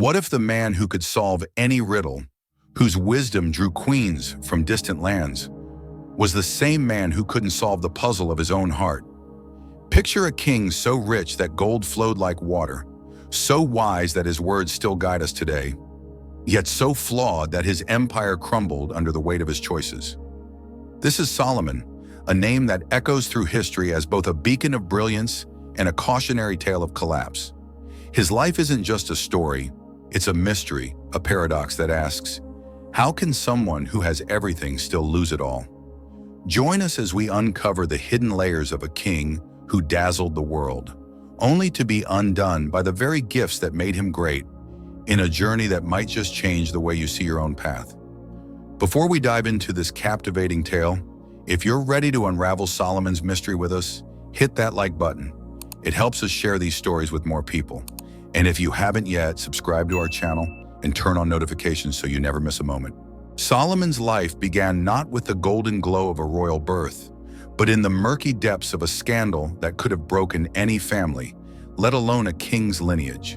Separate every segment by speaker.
Speaker 1: What if the man who could solve any riddle, whose wisdom drew queens from distant lands, was the same man who couldn't solve the puzzle of his own heart? Picture a king so rich that gold flowed like water, so wise that his words still guide us today, yet so flawed that his empire crumbled under the weight of his choices. This is Solomon, a name that echoes through history as both a beacon of brilliance and a cautionary tale of collapse. His life isn't just a story, it's a mystery, a paradox that asks, how can someone who has everything still lose it all? Join us as we uncover the hidden layers of a king who dazzled the world, only to be undone by the very gifts that made him great, in a journey that might just change the way you see your own path. Before we dive into this captivating tale, if you're ready to unravel Solomon's mystery with us, hit that like button. It helps us share these stories with more people. And if you haven't yet, subscribe to our channel and turn on notifications so you never miss a moment. Solomon's life began not with the golden glow of a royal birth, but in the murky depths of a scandal that could have broken any family, let alone a king's lineage.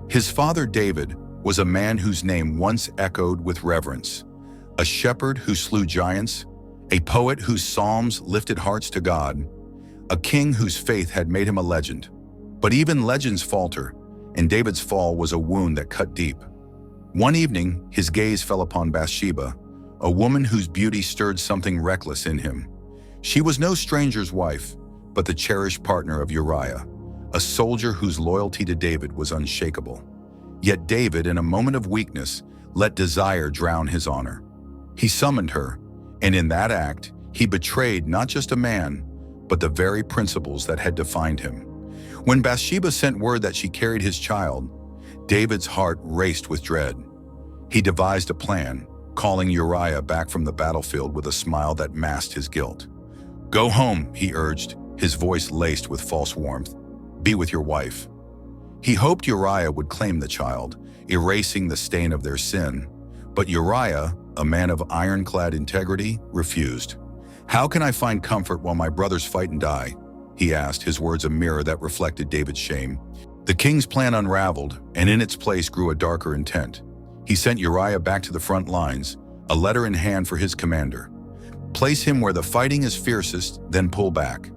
Speaker 1: His father David was a man whose name once echoed with reverence, a shepherd who slew giants, a poet whose psalms lifted hearts to God, a king whose faith had made him a legend. But even legends falter, and David's fall was a wound that cut deep. One evening, his gaze fell upon Bathsheba, a woman whose beauty stirred something reckless in him. She was no stranger's wife, but the cherished partner of Uriah, a soldier whose loyalty to David was unshakable. Yet David, in a moment of weakness, let desire drown his honor. He summoned her, and in that act, he betrayed not just a man, but the very principles that had defined him. When Bathsheba sent word that she carried his child, David's heart raced with dread. He devised a plan, calling Uriah back from the battlefield with a smile that masked his guilt. "Go home," he urged, his voice laced with false warmth. "Be with your wife." He hoped Uriah would claim the child, erasing the stain of their sin. But Uriah, a man of ironclad integrity, refused. "How can I find comfort while my brothers fight and die?" he asked, his words a mirror that reflected David's shame. The king's plan unraveled, and in its place grew a darker intent. He sent Uriah back to the front lines, a letter in hand for his commander. "Place him where the fighting is fiercest, then pull back."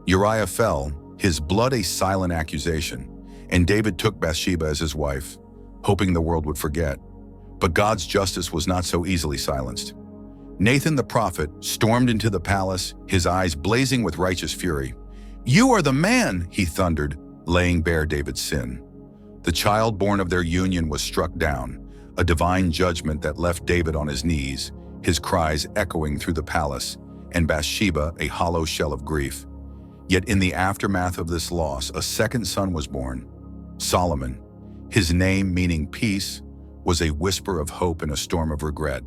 Speaker 1: Uriah fell, his blood a silent accusation, and David took Bathsheba as his wife, hoping the world would forget. But God's justice was not so easily silenced. Nathan the prophet stormed into the palace, his eyes blazing with righteous fury. "You are the man," he thundered, laying bare David's sin. The child born of their union was struck down, a divine judgment that left David on his knees, his cries echoing through the palace, and Bathsheba a hollow shell of grief. Yet in the aftermath of this loss, a second son was born, Solomon. His name, meaning peace, was a whisper of hope in a storm of regret.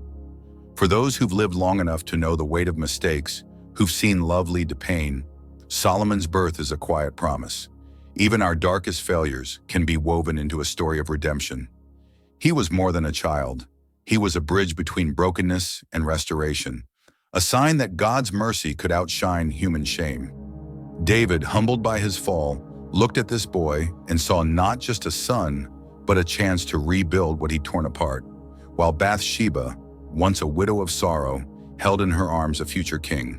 Speaker 1: For those who've lived long enough to know the weight of mistakes, who've seen love lead to pain, Solomon's birth is a quiet promise. Even our darkest failures can be woven into a story of redemption. He was more than a child. He was a bridge between brokenness and restoration, a sign that God's mercy could outshine human shame. David, humbled by his fall, looked at this boy and saw not just a son, but a chance to rebuild what he'd torn apart, while Bathsheba, once a widow of sorrow, held in her arms a future king.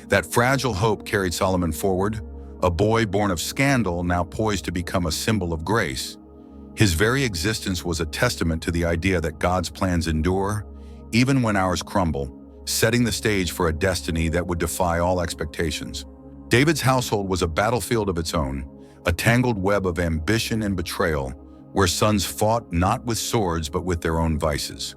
Speaker 1: That fragile hope carried Solomon forward, a boy born of scandal now poised to become a symbol of grace. His very existence was a testament to the idea that God's plans endure, even when ours crumble, setting the stage for a destiny that would defy all expectations. David's household was a battlefield of its own, a tangled web of ambition and betrayal, where sons fought not with swords but with their own vices.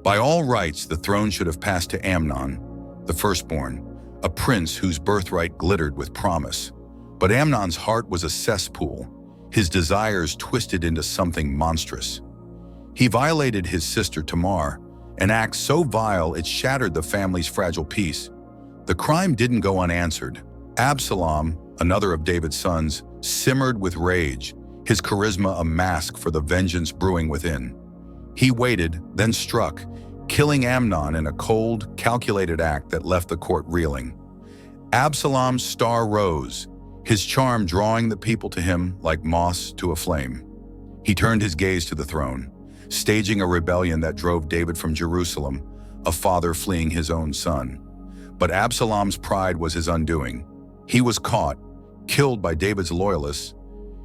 Speaker 1: By all rights, the throne should have passed to Amnon, the firstborn, a prince whose birthright glittered with promise. But Amnon's heart was a cesspool, his desires twisted into something monstrous. He violated his sister Tamar, an act so vile it shattered the family's fragile peace. The crime didn't go unanswered. Absalom, another of David's sons, simmered with rage, his charisma a mask for the vengeance brewing within. He waited, then struck, killing Amnon in a cold, calculated act that left the court reeling. Absalom's star rose, his charm drawing the people to him like moss to a flame. He turned his gaze to the throne, staging a rebellion that drove David from Jerusalem, a father fleeing his own son. But Absalom's pride was his undoing. He was caught, killed by David's loyalists,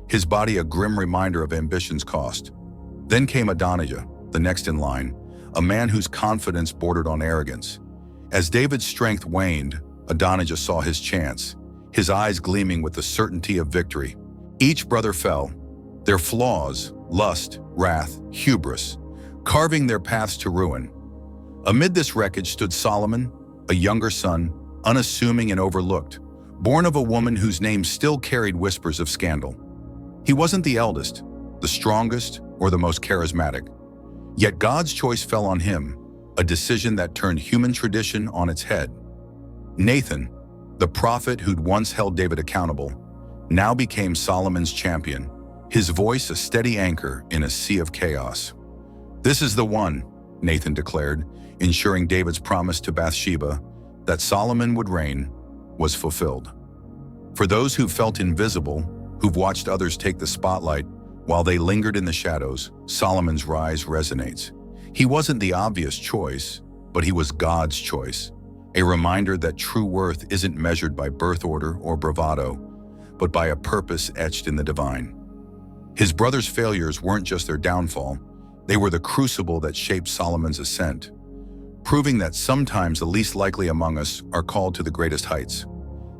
Speaker 1: his body a grim reminder of ambition's cost. Then came Adonijah, the next in line, a man whose confidence bordered on arrogance. As David's strength waned, Adonijah saw his chance, his eyes gleaming with the certainty of victory. Each brother fell, their flaws, lust, wrath, hubris, carving their paths to ruin. Amid this wreckage stood Solomon, a younger son, unassuming and overlooked, born of a woman whose name still carried whispers of scandal. He wasn't the eldest, the strongest, or the most charismatic. Yet God's choice fell on him, a decision that turned human tradition on its head. Nathan, the prophet who'd once held David accountable, now became Solomon's champion, his voice a steady anchor in a sea of chaos. "This is the one," Nathan declared, ensuring David's promise to Bathsheba that Solomon would reign was fulfilled. For those who felt invisible, who've watched others take the spotlight while they lingered in the shadows, Solomon's rise resonates. He wasn't the obvious choice, but he was God's choice, a reminder that true worth isn't measured by birth order or bravado, but by a purpose etched in the divine. His brothers' failures weren't just their downfall, they were the crucible that shaped Solomon's ascent, proving that sometimes the least likely among us are called to the greatest heights.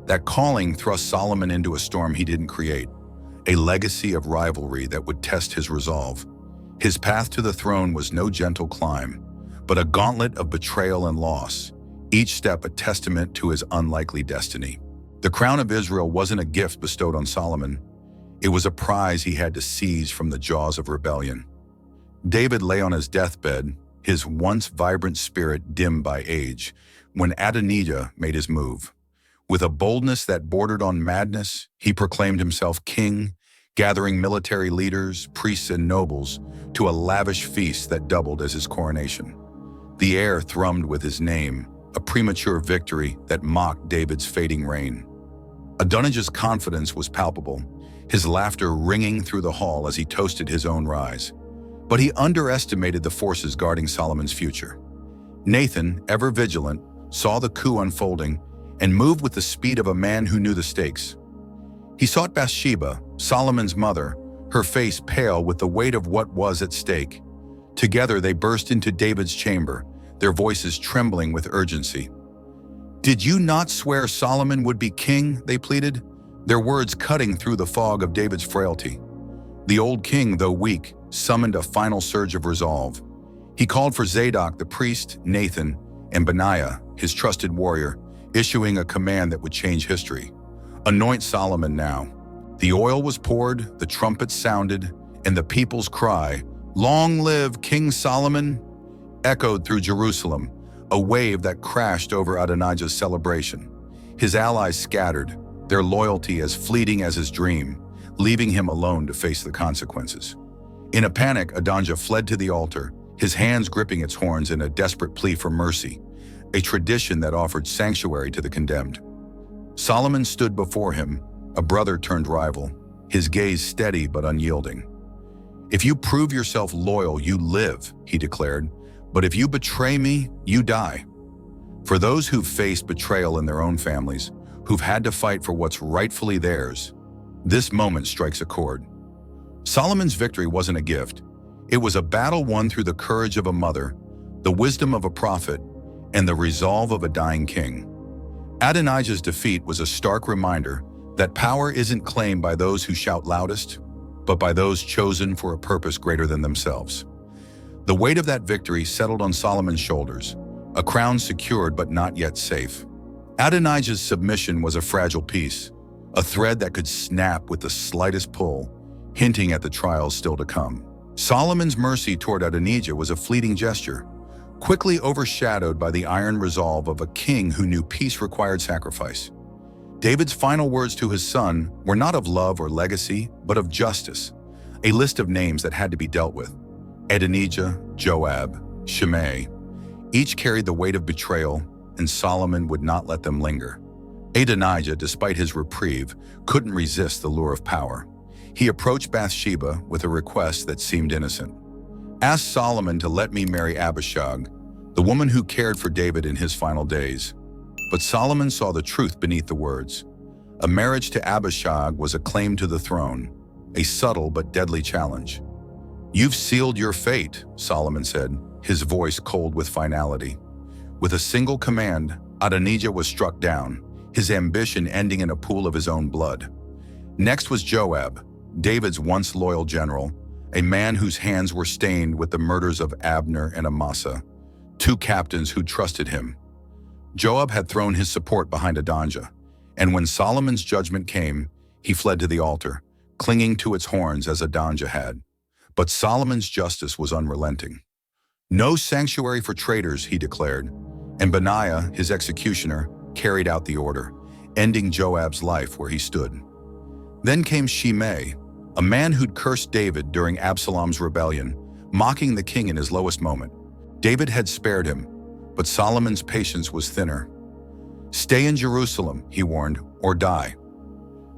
Speaker 1: That calling thrust Solomon into a storm he didn't create, a legacy of rivalry that would test his resolve. His path to the throne was no gentle climb, but a gauntlet of betrayal and loss, each step a testament to his unlikely destiny. The crown of Israel wasn't a gift bestowed on Solomon. It was a prize he had to seize from the jaws of rebellion. David lay on his deathbed, his once vibrant spirit dimmed by age, when Adonijah made his move. With a boldness that bordered on madness, he proclaimed himself king, gathering military leaders, priests, and nobles to a lavish feast that doubled as his coronation. The air thrummed with his name, a premature victory that mocked David's fading reign. Adonijah's confidence was palpable, his laughter ringing through the hall as he toasted his own rise. But he underestimated the forces guarding Solomon's future. Nathan, ever vigilant, saw the coup unfolding and moved with the speed of a man who knew the stakes. He sought Bathsheba, Solomon's mother, her face pale with the weight of what was at stake. Together they burst into David's chamber, their voices trembling with urgency. "Did you not swear Solomon would be king?" they pleaded, their words cutting through the fog of David's frailty. The old king, though weak, summoned a final surge of resolve. He called for Zadok the priest, Nathan, and Benaiah, his trusted warrior, issuing a command that would change history. "Anoint Solomon now." The oil was poured, the trumpets sounded, and the people's cry, "Long live King Solomon," echoed through Jerusalem, a wave that crashed over Adonijah's celebration. His allies scattered, their loyalty as fleeting as his dream, leaving him alone to face the consequences. In a panic, Adonijah fled to the altar, his hands gripping its horns in a desperate plea for mercy, a tradition that offered sanctuary to the condemned. Solomon stood before him, a brother turned rival, his gaze steady but unyielding. "If you prove yourself loyal, you live," he declared, "but if you betray me, you die." For those who've faced betrayal in their own families, who've had to fight for what's rightfully theirs, this moment strikes a chord. Solomon's victory wasn't a gift. It was a battle won through the courage of a mother, the wisdom of a prophet, and the resolve of a dying king. Adonijah's defeat was a stark reminder that power isn't claimed by those who shout loudest, but by those chosen for a purpose greater than themselves. The weight of that victory settled on Solomon's shoulders, a crown secured but not yet safe. Adonijah's submission was a fragile piece, a thread that could snap with the slightest pull, hinting at the trials still to come. Solomon's mercy toward Adonijah was a fleeting gesture, quickly overshadowed by the iron resolve of a king who knew peace required sacrifice. David's final words to his son were not of love or legacy, but of justice, a list of names that had to be dealt with. Adonijah, Joab, Shimei, each carried the weight of betrayal, and Solomon would not let them linger. Adonijah, despite his reprieve, couldn't resist the lure of power. He approached Bathsheba with a request that seemed innocent. "Ask Solomon to let me marry Abishag, the woman who cared for David in his final days." But Solomon saw the truth beneath the words. A marriage to Abishag was a claim to the throne, a subtle but deadly challenge. "You've sealed your fate," Solomon said, his voice cold with finality. With a single command, Adonijah was struck down, his ambition ending in a pool of his own blood. Next was Joab, David's once loyal general, a man whose hands were stained with the murders of Abner and Amasa, two captains who trusted him. Joab had thrown his support behind Adonijah, and when Solomon's judgment came, he fled to the altar, clinging to its horns as Adonijah had. But Solomon's justice was unrelenting. "No sanctuary for traitors," he declared, and Benaiah, his executioner, carried out the order, ending Joab's life where he stood. Then came Shimei, a man who'd cursed David during Absalom's rebellion, mocking the king in his lowest moment. David had spared him, but Solomon's patience was thinner. "Stay in Jerusalem," he warned, "or die."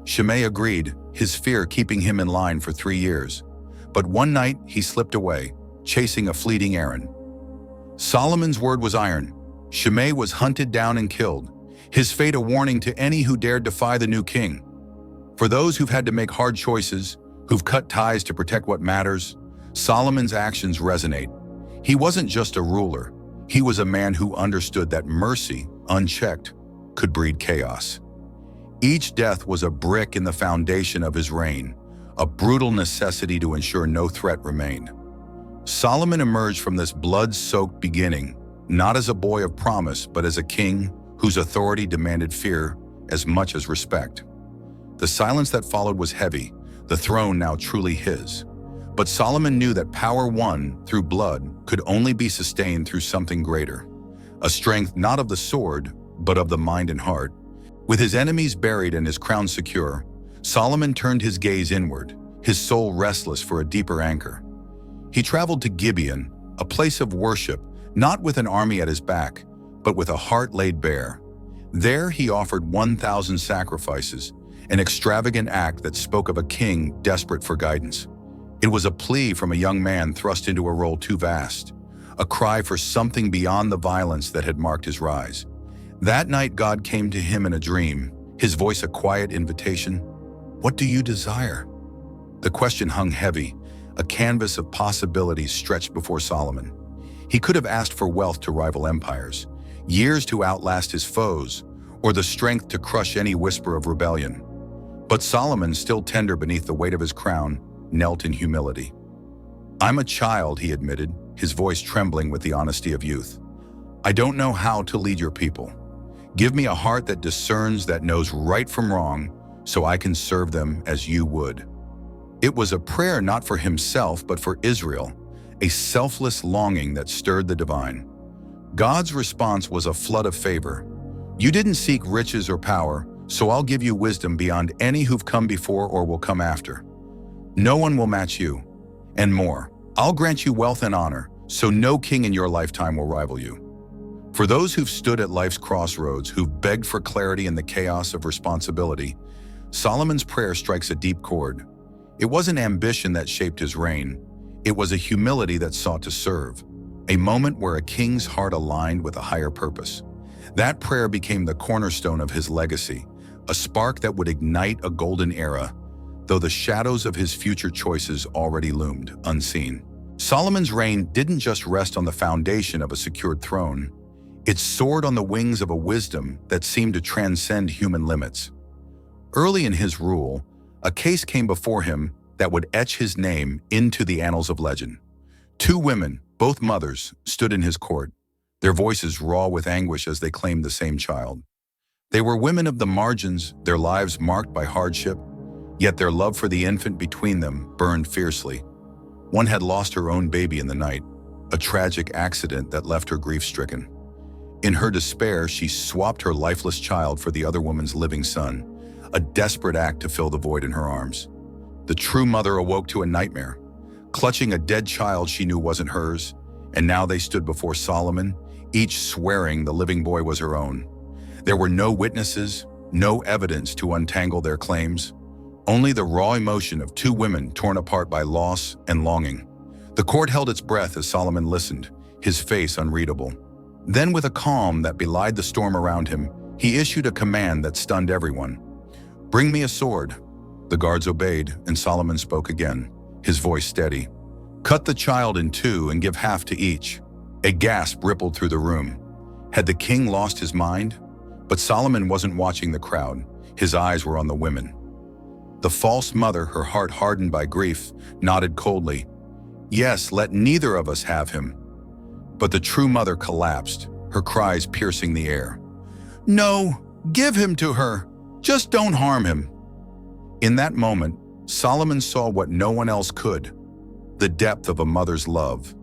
Speaker 1: Shimei agreed, his fear keeping him in line for 3 years. But one night he slipped away, chasing a fleeting errand. Solomon's word was iron. Shimei was hunted down and killed, his fate a warning to any who dared defy the new king. For those who've had to make hard choices, who've cut ties to protect what matters, Solomon's actions resonate. He wasn't just a ruler. He was a man who understood that mercy, unchecked, could breed chaos. Each death was a brick in the foundation of his reign, a brutal necessity to ensure no threat remained. Solomon emerged from this blood-soaked beginning, not as a boy of promise, but as a king whose authority demanded fear as much as respect. The silence that followed was heavy, the throne now truly his. But Solomon knew that power won through blood could only be sustained through something greater, a strength not of the sword, but of the mind and heart. With his enemies buried and his crown secure, Solomon turned his gaze inward, his soul restless for a deeper anchor. He traveled to Gibeon, a place of worship, not with an army at his back, but with a heart laid bare. There he offered 1,000 sacrifices, an extravagant act that spoke of a king desperate for guidance. It was a plea from a young man thrust into a role too vast, a cry for something beyond the violence that had marked his rise. That night God came to him in a dream, his voice a quiet invitation. "What do you desire?" The question hung heavy, a canvas of possibilities stretched before Solomon. He could have asked for wealth to rival empires, years to outlast his foes, or the strength to crush any whisper of rebellion. But Solomon, still tender beneath the weight of his crown, knelt in humility. "I'm a child," he admitted, his voice trembling with the honesty of youth. "I don't know how to lead your people. Give me a heart that discerns, that knows right from wrong, so I can serve them as you would." It was a prayer not for himself, but for Israel, a selfless longing that stirred the divine. God's response was a flood of favor. "You didn't seek riches or power, so I'll give you wisdom beyond any who've come before or will come after. No one will match you, and more. I'll grant you wealth and honor, so no king in your lifetime will rival you." For those who've stood at life's crossroads, who've begged for clarity in the chaos of responsibility, Solomon's prayer strikes a deep chord. It wasn't ambition that shaped his reign. It was a humility that sought to serve, a moment where a king's heart aligned with a higher purpose. That prayer became the cornerstone of his legacy, a spark that would ignite a golden era, though the shadows of his future choices already loomed, unseen. Solomon's reign didn't just rest on the foundation of a secured throne. It soared on the wings of a wisdom that seemed to transcend human limits. Early in his rule, a case came before him that would etch his name into the annals of legend. 2 women, both mothers, stood in his court, their voices raw with anguish as they claimed the same child. They were women of the margins, their lives marked by hardship, yet their love for the infant between them burned fiercely. One had lost her own baby in the night, a tragic accident that left her grief-stricken. In her despair, she swapped her lifeless child for the other woman's living son, a desperate act to fill the void in her arms. The true mother awoke to a nightmare, clutching a dead child she knew wasn't hers, and now they stood before Solomon, each swearing the living boy was her own. There were no witnesses, no evidence to untangle their claims, only the raw emotion of two women torn apart by loss and longing. The court held its breath as Solomon listened, his face unreadable. Then, with a calm that belied the storm around him, he issued a command that stunned everyone. "Bring me a sword." The guards obeyed, and Solomon spoke again, his voice steady. "Cut the child in two and give half to each." A gasp rippled through the room. Had the king lost his mind? But Solomon wasn't watching the crowd. His eyes were on the women. The false mother, her heart hardened by grief, nodded coldly. "Yes, let neither of us have him." But the true mother collapsed, her cries piercing the air. "No, give him to her. Just don't harm him." In that moment, Solomon saw what no one else could: the depth of a mother's love,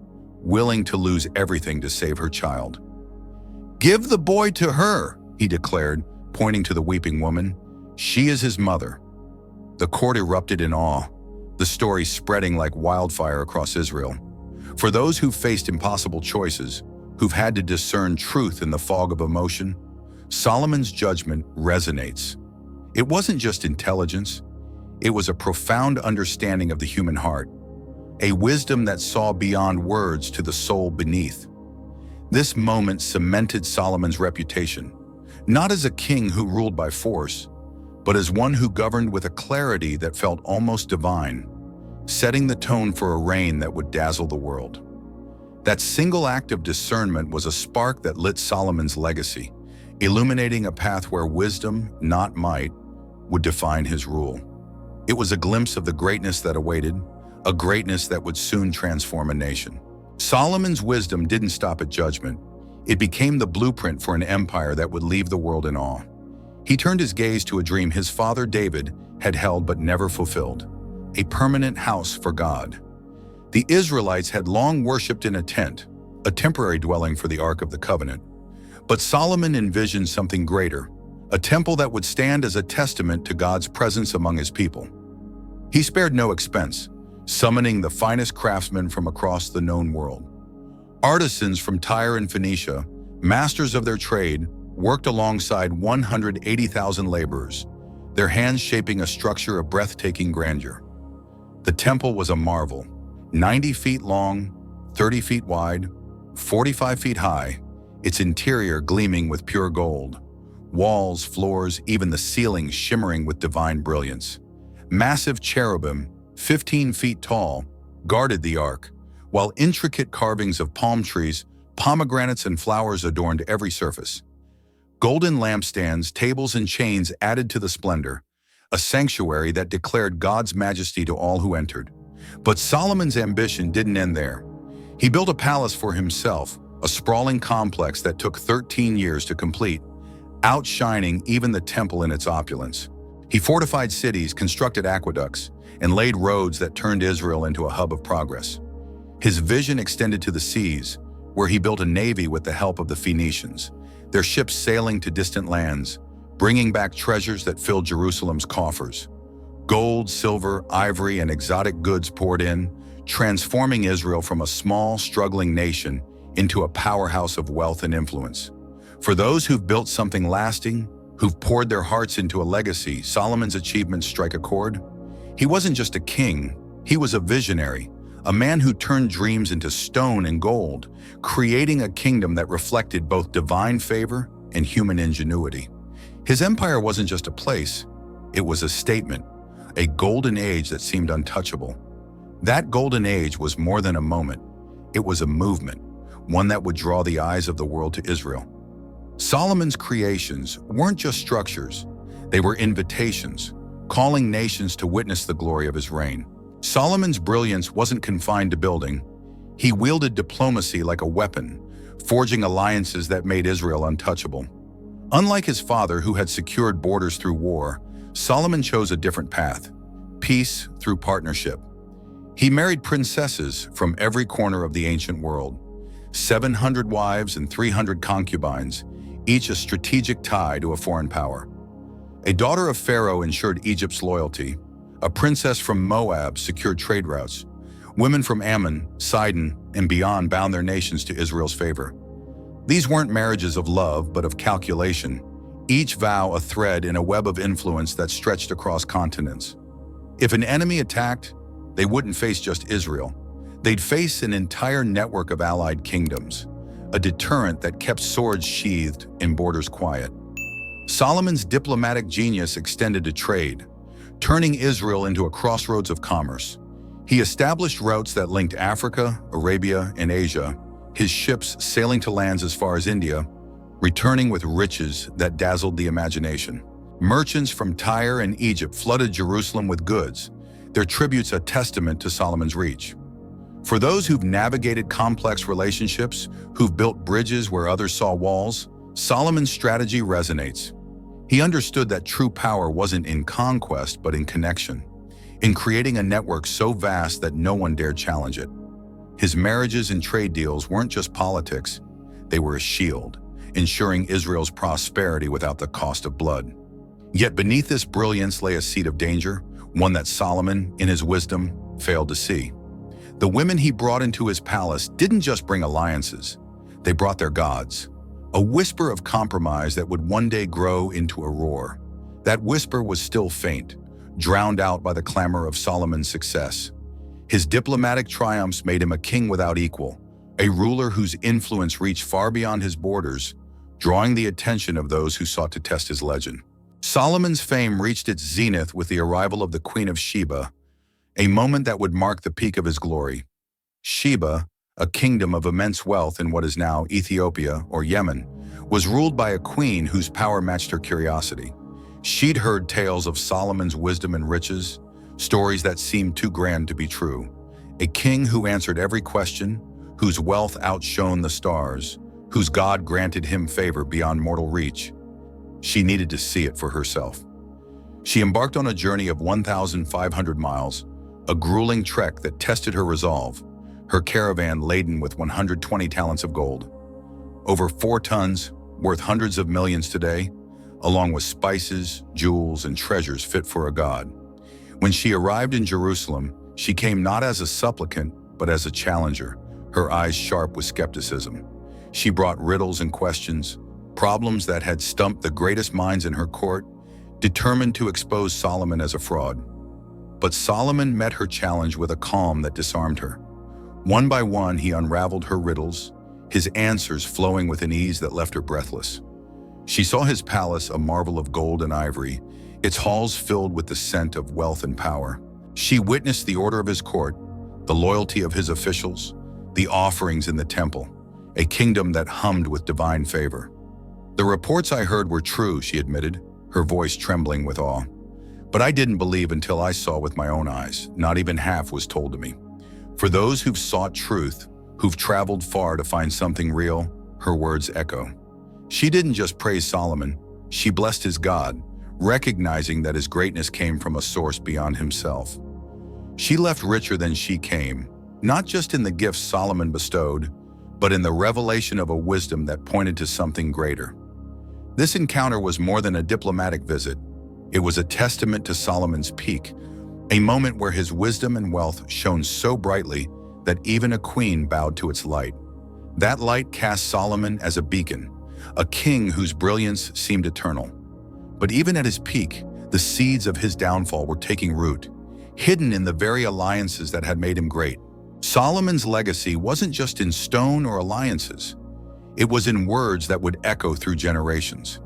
Speaker 1: willing to lose everything to save her child. "Give the boy to her," he declared, pointing to the weeping woman. "She is his mother." The court erupted in awe, the story spreading like wildfire across Israel. For those who've faced impossible choices, who've had to discern truth in the fog of emotion, Solomon's judgment resonates. It wasn't just intelligence, it was a profound understanding of the human heart, a wisdom that saw beyond words to the soul beneath. This moment cemented Solomon's reputation, not as a king who ruled by force, but as one who governed with a clarity that felt almost divine, setting the tone for a reign that would dazzle the world. That single act of discernment was a spark that lit Solomon's legacy, illuminating a path where wisdom, not might, would define his rule. It was a glimpse of the greatness that awaited, a greatness that would soon transform a nation. Solomon's wisdom didn't stop at judgment. It became the blueprint for an empire that would leave the world in awe. He turned his gaze to a dream his father David had held but never fulfilled: a permanent house for God. The Israelites had long worshipped in a tent, a temporary dwelling for the Ark of the Covenant. But Solomon envisioned something greater, a temple that would stand as a testament to God's presence among his people. He spared no expense, summoning the finest craftsmen from across the known world. Artisans from Tyre and Phoenicia, masters of their trade, worked alongside 180,000 laborers, their hands shaping a structure of breathtaking grandeur. The temple was a marvel, 90 feet long, 30 feet wide, 45 feet high, its interior gleaming with pure gold. Walls, floors, even the ceiling shimmering with divine brilliance. Massive cherubim, 15 feet tall, guarded the ark, while intricate carvings of palm trees, pomegranates, and flowers adorned every surface. Golden lampstands, tables, and chains added to the splendor, a sanctuary that declared God's majesty to all who entered. But Solomon's ambition didn't end there. He built a palace for himself, a sprawling complex that took 13 years to complete, outshining even the temple in its opulence. He fortified cities, constructed aqueducts, and laid roads that turned Israel into a hub of progress. His vision extended to the seas, where he built a navy with the help of the Phoenicians, their ships sailing to distant lands, bringing back treasures that filled Jerusalem's coffers. Gold, silver, ivory, and exotic goods poured in, transforming Israel from a small, struggling nation into a powerhouse of wealth and influence. For those who've built something lasting, who've poured their hearts into a legacy, Solomon's achievements strike a chord. He wasn't just a king, he was a visionary, a man who turned dreams into stone and gold, creating a kingdom that reflected both divine favor and human ingenuity. His empire wasn't just a place, it was a statement, a golden age that seemed untouchable. That golden age was more than a moment, it was a movement, one that would draw the eyes of the world to Israel. Solomon's creations weren't just structures, they were invitations, calling nations to witness the glory of his reign. Solomon's brilliance wasn't confined to building. He wielded diplomacy like a weapon, forging alliances that made Israel untouchable. Unlike his father, who had secured borders through war, Solomon chose a different path: peace through partnership. He married princesses from every corner of the ancient world, 700 wives and 300 concubines, each a strategic tie to a foreign power. A daughter of Pharaoh ensured Egypt's loyalty. A princess from Moab secured trade routes. Women from Ammon, Sidon, and beyond bound their nations to Israel's favor. These weren't marriages of love, but of calculation, each vow a thread in a web of influence that stretched across continents. If an enemy attacked, they wouldn't face just Israel. They'd face an entire network of allied kingdoms, a deterrent that kept swords sheathed and borders quiet. Solomon's diplomatic genius extended to trade, turning Israel into a crossroads of commerce. He established routes that linked Africa, Arabia, and Asia, his ships sailing to lands as far as India, returning with riches that dazzled the imagination. Merchants from Tyre and Egypt flooded Jerusalem with goods, their tributes a testament to Solomon's reach. For those who've navigated complex relationships, who've built bridges where others saw walls, Solomon's strategy resonates. He understood that true power wasn't in conquest, but in connection, in creating a network so vast that no one dared challenge it. His marriages and trade deals weren't just politics, they were a shield, ensuring Israel's prosperity without the cost of blood. Yet beneath this brilliance lay a seed of danger, one that Solomon, in his wisdom, failed to see. The women he brought into his palace didn't just bring alliances, they brought their gods. A whisper of compromise that would one day grow into a roar. That whisper was still faint, drowned out by the clamor of Solomon's success. His diplomatic triumphs made him a king without equal, a ruler whose influence reached far beyond his borders, drawing the attention of those who sought to test his legend. Solomon's fame reached its zenith with the arrival of the Queen of Sheba, a moment that would mark the peak of his glory. Sheba, a kingdom of immense wealth in what is now Ethiopia or Yemen, was ruled by a queen whose power matched her curiosity. She'd heard tales of Solomon's wisdom and riches, stories that seemed too grand to be true. A king who answered every question, whose wealth outshone the stars, whose God granted him favor beyond mortal reach. She needed to see it for herself. She embarked on a journey of 1,500 miles, a grueling trek that tested her resolve, her caravan laden with 120 talents of gold. Over 4 tons, worth hundreds of millions today, along with spices, jewels, and treasures fit for a god. When she arrived in Jerusalem, she came not as a supplicant, but as a challenger, her eyes sharp with skepticism. She brought riddles and questions, problems that had stumped the greatest minds in her court, determined to expose Solomon as a fraud. But Solomon met her challenge with a calm that disarmed her. One by one, he unraveled her riddles, his answers flowing with an ease that left her breathless. She saw his palace a marvel of gold and ivory, its halls filled with the scent of wealth and power. She witnessed the order of his court, the loyalty of his officials, the offerings in the temple, a kingdom that hummed with divine favor. The reports I heard were true, she admitted, her voice trembling with awe. But I didn't believe until I saw with my own eyes. Not even half was told to me. For those who've sought truth, who've traveled far to find something real, her words echo. She didn't just praise Solomon, she blessed his God, recognizing that his greatness came from a source beyond himself. She left richer than she came, not just in the gifts Solomon bestowed, but in the revelation of a wisdom that pointed to something greater. This encounter was more than a diplomatic visit. It was a testament to Solomon's peak, a moment where his wisdom and wealth shone so brightly that even a queen bowed to its light. That light cast Solomon as a beacon, a king whose brilliance seemed eternal. But even at his peak, the seeds of his downfall were taking root, hidden in the very alliances that had made him great. Solomon's legacy wasn't just in stone or alliances. It was in words that would echo through generations.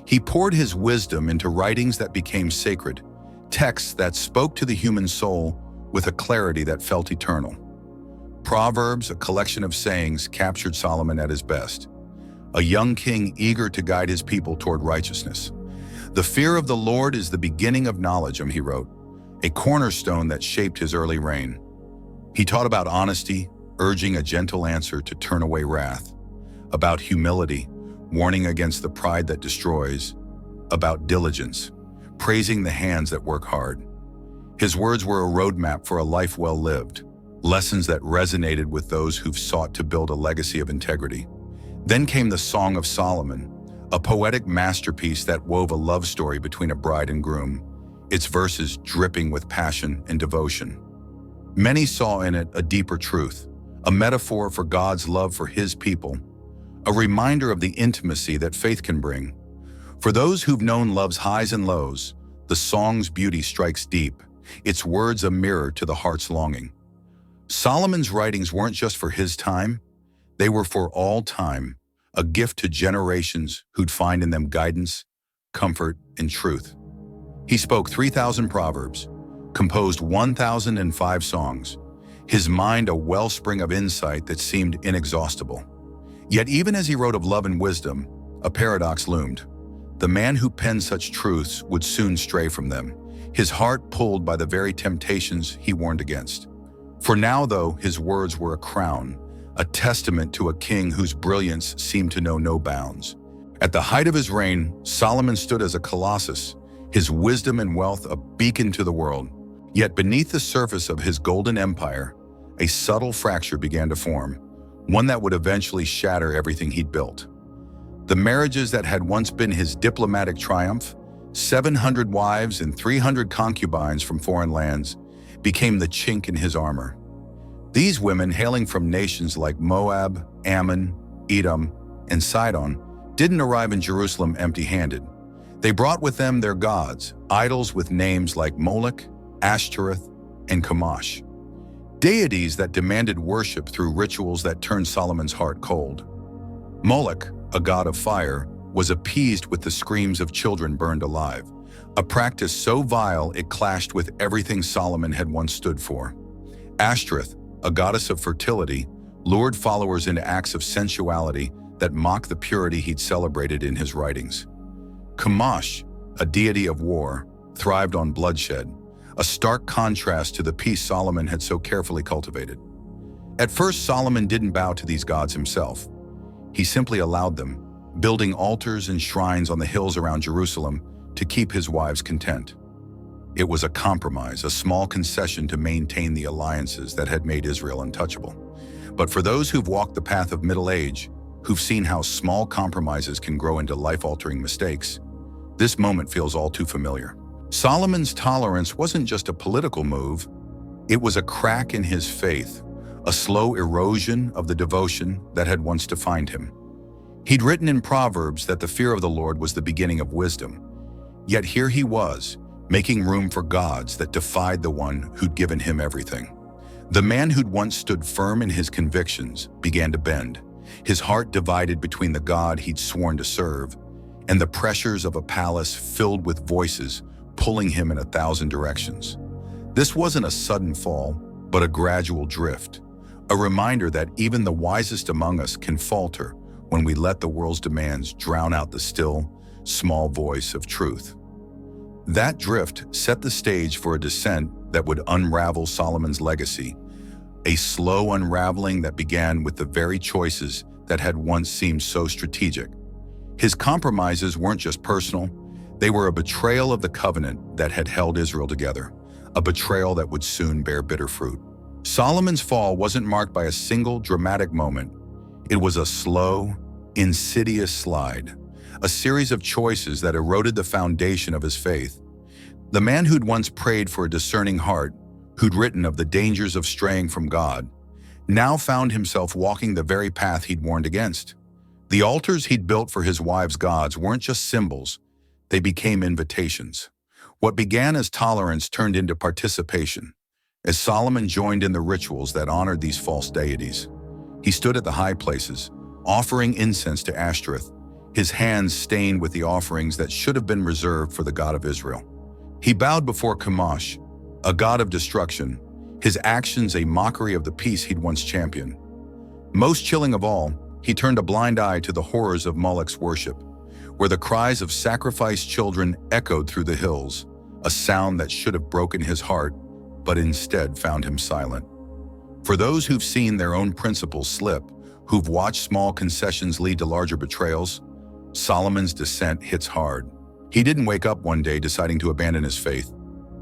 Speaker 1: He poured his wisdom into writings that became sacred, texts that spoke to the human soul with a clarity that felt eternal. Proverbs, a collection of sayings, captured Solomon at his best. A young king eager to guide his people toward righteousness. The fear of the Lord is the beginning of knowledge, he wrote, a cornerstone that shaped his early reign. He taught about honesty, urging a gentle answer to turn away wrath, about humility, warning against the pride that destroys, about diligence, praising the hands that work hard. His words were a roadmap for a life well lived, lessons that resonated with those who've sought to build a legacy of integrity. Then came the Song of Solomon, a poetic masterpiece that wove a love story between a bride and groom, its verses dripping with passion and devotion. Many saw in it a deeper truth, a metaphor for God's love for his people, a reminder of the intimacy that faith can bring. For those who've known love's highs and lows, the song's beauty strikes deep, its words a mirror to the heart's longing. Solomon's writings weren't just for his time, they were for all time, a gift to generations who'd find in them guidance, comfort, and truth. He spoke 3,000 proverbs, composed 1,005 songs, his mind a wellspring of insight that seemed inexhaustible. Yet even as he wrote of love and wisdom, a paradox loomed. The man who penned such truths would soon stray from them, his heart pulled by the very temptations he warned against. For now, though, his words were a crown, a testament to a king whose brilliance seemed to know no bounds. At the height of his reign, Solomon stood as a colossus, his wisdom and wealth a beacon to the world. Yet beneath the surface of his golden empire, a subtle fracture began to form, one that would eventually shatter everything he'd built. The marriages that had once been his diplomatic triumph, 700 wives and 300 concubines from foreign lands, became the chink in his armor. These women, hailing from nations like Moab, Ammon, Edom, and Sidon, didn't arrive in Jerusalem empty-handed. They brought with them their gods, idols with names like Moloch, Ashtoreth, and Chemosh. Deities that demanded worship through rituals that turned Solomon's heart cold. Moloch, a god of fire, was appeased with the screams of children burned alive, a practice so vile it clashed with everything Solomon had once stood for. Ashtoreth, a goddess of fertility, lured followers into acts of sensuality that mocked the purity he'd celebrated in his writings. Chemosh, a deity of war, thrived on bloodshed, a stark contrast to the peace Solomon had so carefully cultivated. At first, Solomon didn't bow to these gods himself. He simply allowed them, building altars and shrines on the hills around Jerusalem to keep his wives content. It was a compromise, a small concession to maintain the alliances that had made Israel untouchable. But for those who've walked the path of middle age, who've seen how small compromises can grow into life-altering mistakes, this moment feels all too familiar. Solomon's tolerance wasn't just a political move, it was a crack in his faith, a slow erosion of the devotion that had once defined him. He'd written in Proverbs that the fear of the Lord was the beginning of wisdom. Yet here he was, making room for gods that defied the one who'd given him everything. The man who'd once stood firm in his convictions began to bend, his heart divided between the God he'd sworn to serve and the pressures of a palace filled with voices pulling him in 1,000 directions. This wasn't a sudden fall, but a gradual drift, a reminder that even the wisest among us can falter when we let the world's demands drown out the still, small voice of truth. That drift set the stage for a descent that would unravel Solomon's legacy, a slow unraveling that began with the very choices that had once seemed so strategic. His compromises weren't just personal, they were a betrayal of the covenant that had held Israel together, a betrayal that would soon bear bitter fruit. Solomon's fall wasn't marked by a single dramatic moment. It was a slow, insidious slide, a series of choices that eroded the foundation of his faith. The man who'd once prayed for a discerning heart, who'd written of the dangers of straying from God, now found himself walking the very path he'd warned against. The altars he'd built for his wives' gods weren't just symbols, they became invitations. What began as tolerance turned into participation, as Solomon joined in the rituals that honored these false deities. He stood at the high places, offering incense to Ashtoreth, his hands stained with the offerings that should have been reserved for the God of Israel. He bowed before Chemosh, a god of destruction, his actions a mockery of the peace he'd once championed. Most chilling of all, he turned a blind eye to the horrors of Moloch's worship, where the cries of sacrificed children echoed through the hills, a sound that should have broken his heart, but instead found him silent. For those who've seen their own principles slip, who've watched small concessions lead to larger betrayals, Solomon's descent hits hard. He didn't wake up one day deciding to abandon his faith.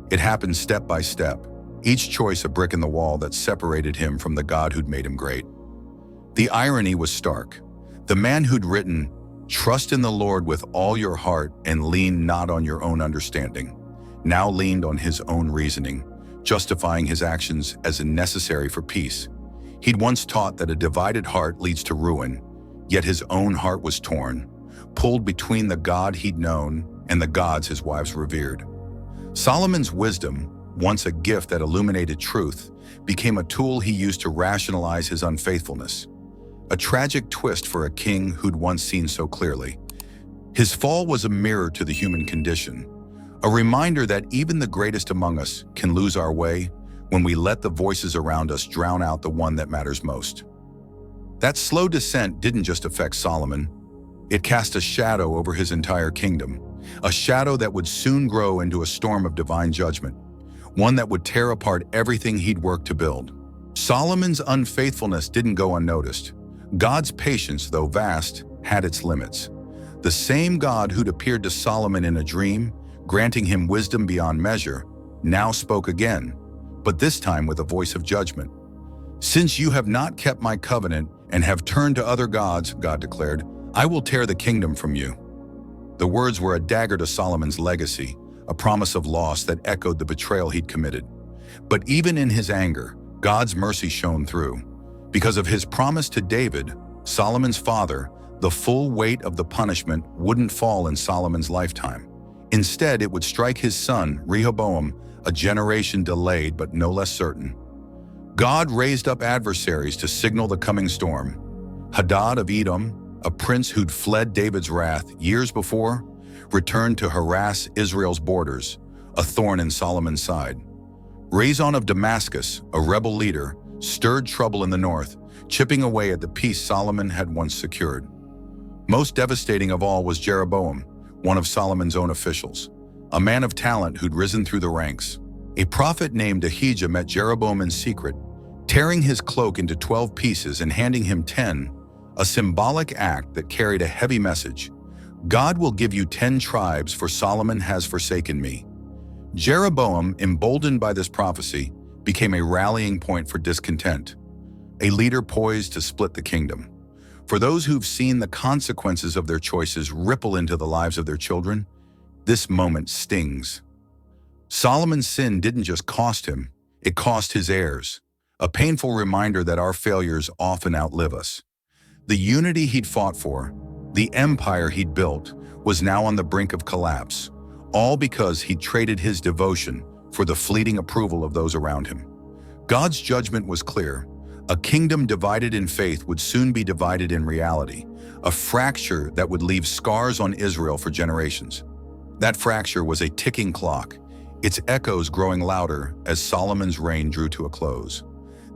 Speaker 1: It happened step by step, each choice a brick in the wall that separated him from the God who'd made him great. The irony was stark. The man who'd written, "Trust in the Lord with all your heart and lean not on your own understanding," now leaned on his own reasoning, justifying his actions as necessary for peace. He'd once taught that a divided heart leads to ruin, yet his own heart was torn, pulled between the God he'd known and the gods his wives revered. Solomon's wisdom, once a gift that illuminated truth, became a tool he used to rationalize his unfaithfulness. A tragic twist for a king who'd once seen so clearly. His fall was a mirror to the human condition, a reminder that even the greatest among us can lose our way when we let the voices around us drown out the one that matters most. That slow descent didn't just affect Solomon. It cast a shadow over his entire kingdom, a shadow that would soon grow into a storm of divine judgment, one that would tear apart everything he'd worked to build. Solomon's unfaithfulness didn't go unnoticed. God's patience, though vast, had its limits. The same God who'd appeared to Solomon in a dream, granting him wisdom beyond measure, now spoke again, but this time with a voice of judgment. "Since you have not kept my covenant and have turned to other gods," God declared, "I will tear the kingdom from you." The words were a dagger to Solomon's legacy, a promise of loss that echoed the betrayal he'd committed. But even in his anger, God's mercy shone through. Because of his promise to David, Solomon's father, the full weight of the punishment wouldn't fall in Solomon's lifetime. Instead, it would strike his son, Rehoboam, a generation delayed but no less certain. God raised up adversaries to signal the coming storm. Hadad of Edom, a prince who'd fled David's wrath years before, returned to harass Israel's borders, a thorn in Solomon's side. Rezon of Damascus, a rebel leader, stirred trouble in the north, chipping away at the peace Solomon had once secured. Most devastating of all was Jeroboam, one of Solomon's own officials, a man of talent who'd risen through the ranks. A prophet named Ahijah met Jeroboam in secret, tearing his cloak into 12 pieces and handing him 10, a symbolic act that carried a heavy message. God will give you 10 tribes, for Solomon has forsaken me. Jeroboam, emboldened by this prophecy, became a rallying point for discontent, a leader poised to split the kingdom. For those who've seen the consequences of their choices ripple into the lives of their children, this moment stings. Solomon's sin didn't just cost him, it cost his heirs, a painful reminder that our failures often outlive us. The unity he'd fought for, the empire he'd built, was now on the brink of collapse, all because he'd traded his devotion for the fleeting approval of those around him. God's judgment was clear. A kingdom divided in faith would soon be divided in reality, a fracture that would leave scars on Israel for generations. That fracture was a ticking clock, its echoes growing louder as Solomon's reign drew to a close.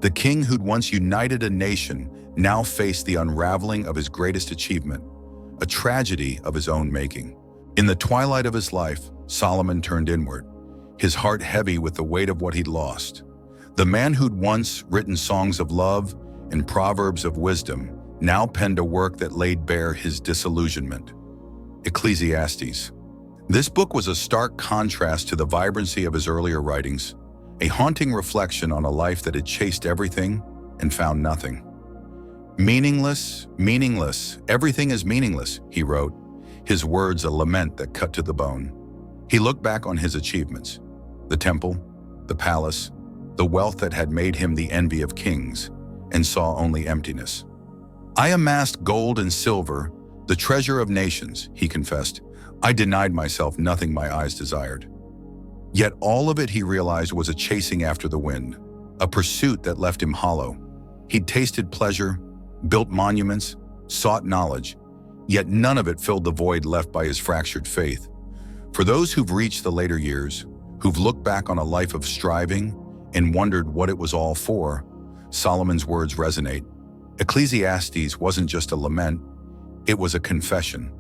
Speaker 1: The king who'd once united a nation now faced the unraveling of his greatest achievement, a tragedy of his own making. In the twilight of his life, Solomon turned inward, his heart heavy with the weight of what he'd lost. The man who'd once written songs of love and proverbs of wisdom now penned a work that laid bare his disillusionment. Ecclesiastes. This book was a stark contrast to the vibrancy of his earlier writings, a haunting reflection on a life that had chased everything and found nothing. "Meaningless, meaningless, everything is meaningless," he wrote, his words a lament that cut to the bone. He looked back on his achievements, the temple, the palace, the wealth that had made him the envy of kings, and saw only emptiness. "I amassed gold and silver, the treasure of nations," he confessed. "I denied myself nothing my eyes desired." Yet all of it, he realized, was a chasing after the wind, a pursuit that left him hollow. He'd tasted pleasure, built monuments, sought knowledge, yet none of it filled the void left by his fractured faith. For those who've reached the later years, who've looked back on a life of striving and wondered what it was all for, Solomon's words resonate. Ecclesiastes wasn't just a lament, it was a confession,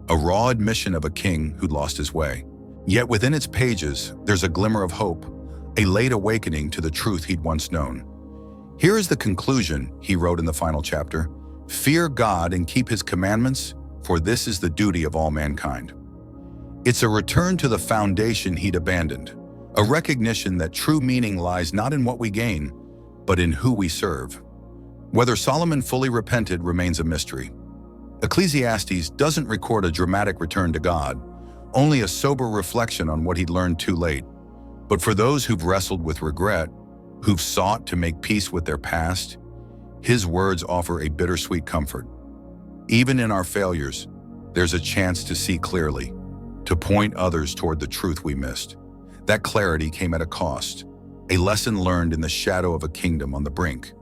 Speaker 1: a raw admission of a king who'd lost his way. Yet within its pages, there's a glimmer of hope, a late awakening to the truth he'd once known. "Here is the conclusion," he wrote in the final chapter, "Fear God and keep his commandments, for this is the duty of all mankind." It's a return to the foundation he'd abandoned, a recognition that true meaning lies not in what we gain, but in who we serve. Whether Solomon fully repented remains a mystery. Ecclesiastes doesn't record a dramatic return to God, only a sober reflection on what he'd learned too late. But for those who've wrestled with regret, who've sought to make peace with their past, his words offer a bittersweet comfort. Even in our failures, there's a chance to see clearly, to point others toward the truth we missed. That clarity came at a cost, a lesson learned in the shadow of a kingdom on the brink.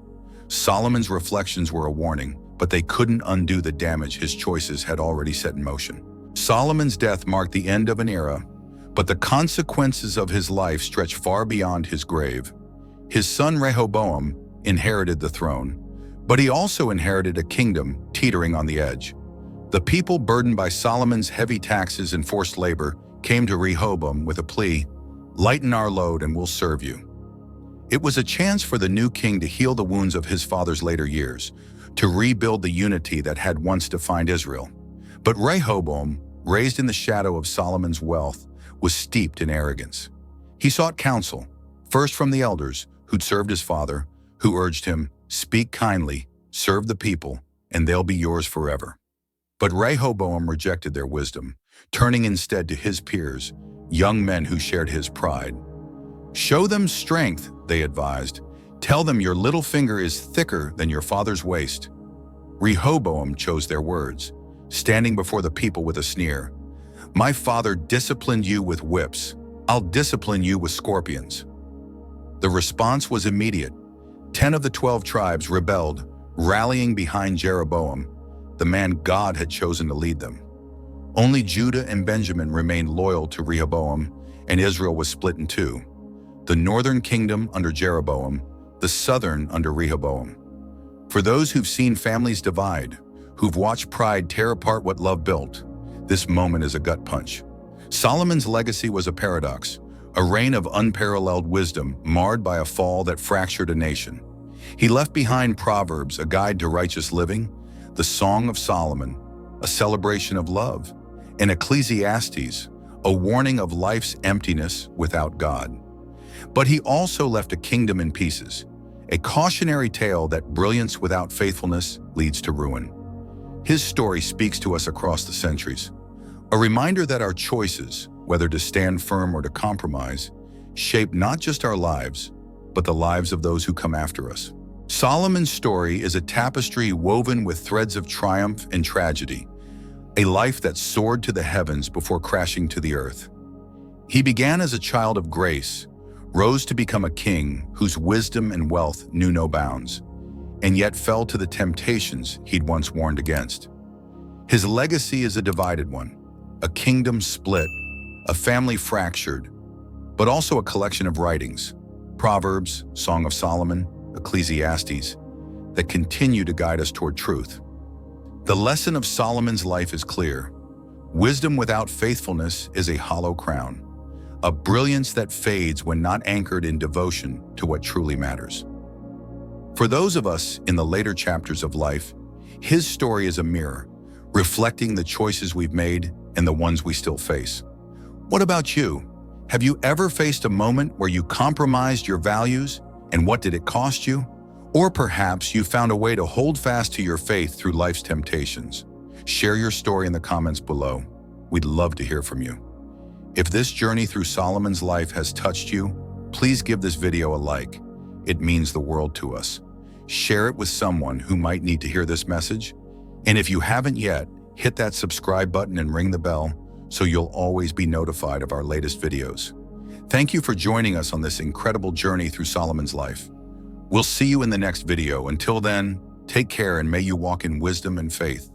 Speaker 1: Solomon's reflections were a warning, but they couldn't undo the damage his choices had already set in motion. Solomon's death marked the end of an era, but the consequences of his life stretched far beyond his grave. His son Rehoboam inherited the throne, but he also inherited a kingdom teetering on the edge. The people burdened by Solomon's heavy taxes and forced labor came to Rehoboam with a plea, "Lighten our load and we'll serve you." It was a chance for the new king to heal the wounds of his father's later years, to rebuild the unity that had once defined Israel. But Rehoboam, raised in the shadow of Solomon's wealth, was steeped in arrogance. He sought counsel, first from the elders who'd served his father, who urged him, "Speak kindly, serve the people, and they'll be yours forever." But Rehoboam rejected their wisdom, turning instead to his peers, young men who shared his pride. "Show them strength," they advised. "Tell them your little finger is thicker than your father's waist." Rehoboam chose their words, standing before the people with a sneer. "My father disciplined you with whips. I'll discipline you with scorpions." The response was immediate. 10 of the 12 tribes rebelled, rallying behind Jeroboam, the man God had chosen to lead them. Only Judah and Benjamin remained loyal to Rehoboam, and Israel was split in two: the northern kingdom under Jeroboam, the southern under Rehoboam. For those who've seen families divide, who've watched pride tear apart what love built, this moment is a gut punch. Solomon's legacy was a paradox, a reign of unparalleled wisdom marred by a fall that fractured a nation. He left behind Proverbs, a guide to righteous living, the Song of Solomon, a celebration of love, and Ecclesiastes, a warning of life's emptiness without God. But he also left a kingdom in pieces, a cautionary tale that brilliance without faithfulness leads to ruin. His story speaks to us across the centuries, a reminder that our choices, whether to stand firm or to compromise, shape not just our lives, but the lives of those who come after us. Solomon's story is a tapestry woven with threads of triumph and tragedy, a life that soared to the heavens before crashing to the earth. He began as a child of grace, rose to become a king whose wisdom and wealth knew no bounds, and yet fell to the temptations he'd once warned against. His legacy is a divided one, a kingdom split, a family fractured, but also a collection of writings, Proverbs, Song of Solomon, Ecclesiastes, that continue to guide us toward truth. The lesson of Solomon's life is clear. Wisdom without faithfulness is a hollow crown, a brilliance that fades when not anchored in devotion to what truly matters. For those of us in the later chapters of life, his story is a mirror, reflecting the choices we've made and the ones we still face. What about you? Have you ever faced a moment where you compromised your values, and what did it cost you? Or perhaps you found a way to hold fast to your faith through life's temptations. Share your story in the comments below. We'd love to hear from you. If this journey through Solomon's life has touched you, please give this video a like. It means the world to us. Share it with someone who might need to hear this message. And if you haven't yet, hit that subscribe button and ring the bell so you'll always be notified of our latest videos. Thank you for joining us on this incredible journey through Solomon's life. We'll see you in the next video. Until then, take care and may you walk in wisdom and faith.